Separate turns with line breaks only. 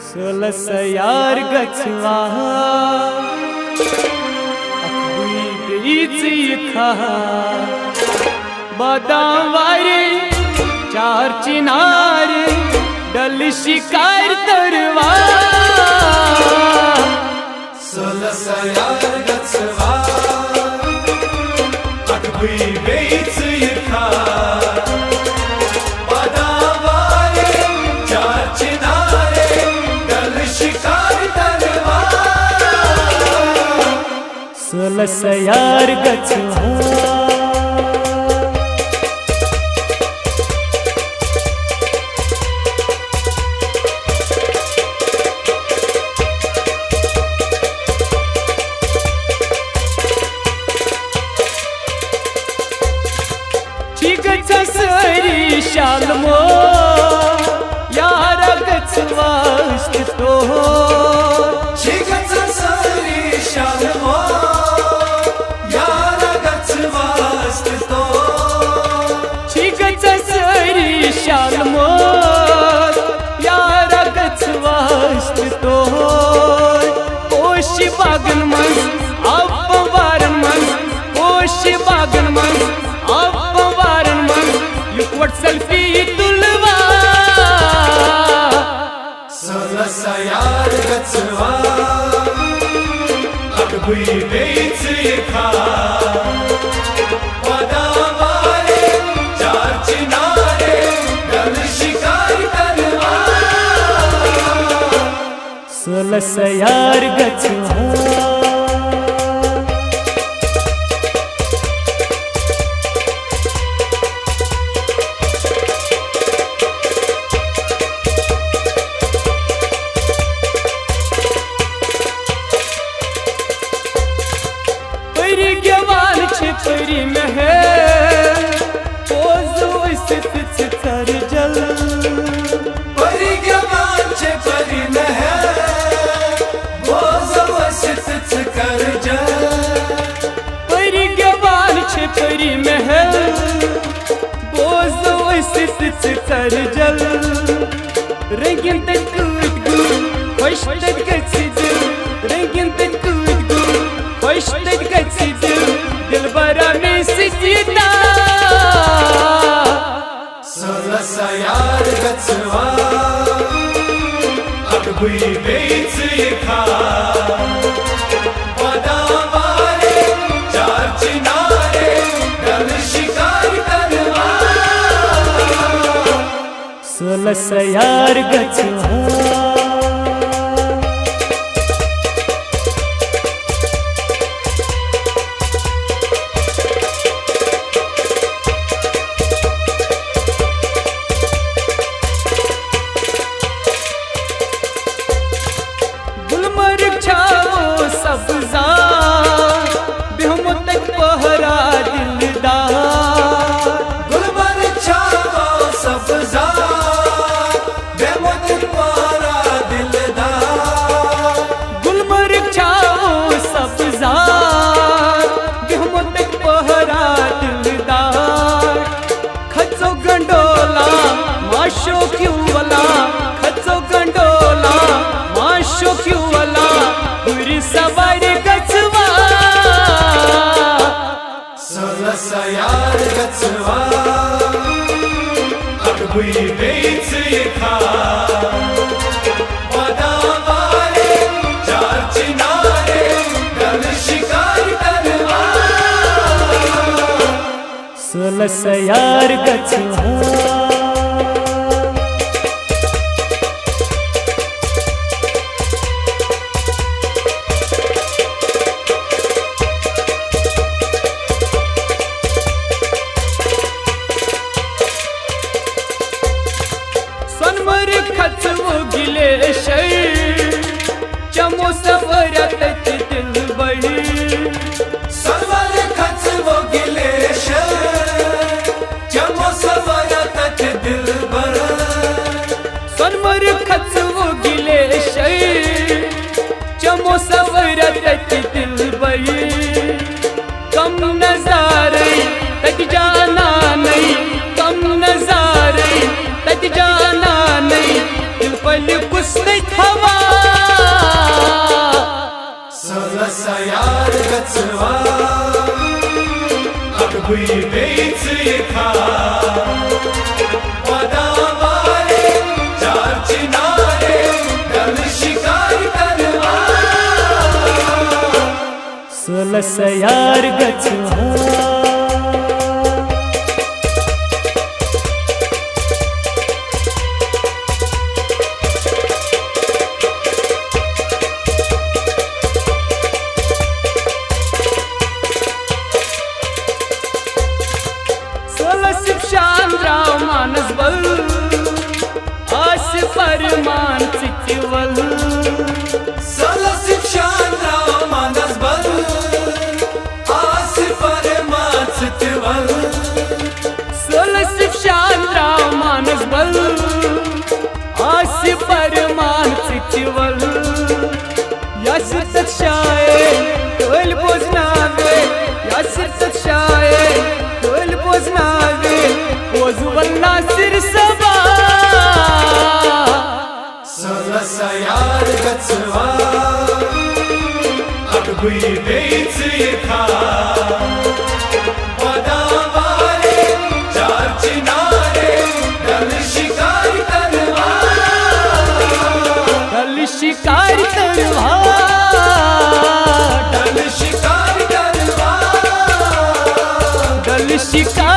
सोलस यार गचवा बीच खा बादाम वारे चार चिनार डल शिकार तरवा
सोलस यार गचवा बीच खा बादाम वारे चार चिनारे डल शिकार तरवा
सोलस यार गचवा सरी शालमो यार गचवास्त तो
सरी शालमो यार गचवास्त तो
सरी शालमो यार गचवास्त तो ओश बागन मन आप वारन मन ओश बागन मन युवट सेल्फी तुलवा
सोलस यार गचवा बीच खा बादाम वारे चार चिनारे डल शिकार तरवा
सोलस यार गचवा परी में है कर जल
परी जवान छे परी में है कर जल
परी जवान छे परी में है कर जल रंगीन तक कूद गूद खुश तक गची दिल रंगीन तक कूद गूद खुश तक गची दिल दिल बरा में सीता
सोलस यार गचवा बीच खा बादाम वारे चार चिनारे डल शिकार तरवा
सोलस यार गचवा सब्जा बेहम तक पहरा दिलदार
गुलमर्ग छाओ सब्जा बेहम तक पहरा दिलदार
गुलमर्ग छाओ सब्जा बेहम तक पहरा दिलदार खचो गंडोला माशो क्यों वाला खचो गंडोला माशो क्यों वाला सवारी गचवा
सोलस यार गचवा बीच खा बादाम वारे चार चिनारे डल शिकार तरवा
सोलस यार गचवा खचवो गिले चमो सवरत दिल बड़ी
सनवर खचवो गिले चमो सवरत दिल बड़ा
सनवर खचवो गिले चमो सवरत दिल बड़ी कम नजारे तक जाना नहीं कम नजारे तक जाना नहीं दिल पल कुसने हवा
सलसा यार गचवा अगबुई बेच ये खा पदावारे चार चिनारे गल शिकार करवा
सोलस यार गचवा शानराव मानस बल आस परमान चितिवल
सलसित शानराव मानस बल आस परमान चितिवल
सलसित शानराव मानस बल आस परमान चितिवल यास तत्शाये तोल बोजनावे यास तत्शाये तोल बोजनावे वजुवल्ला सिर सबा
सलसा यार गचवा अगबुई बेच ये खा पदावारे चार चिनारे गल शिकार करवा
गल शिकार करवा
गल शिकार करवा
गल शिकार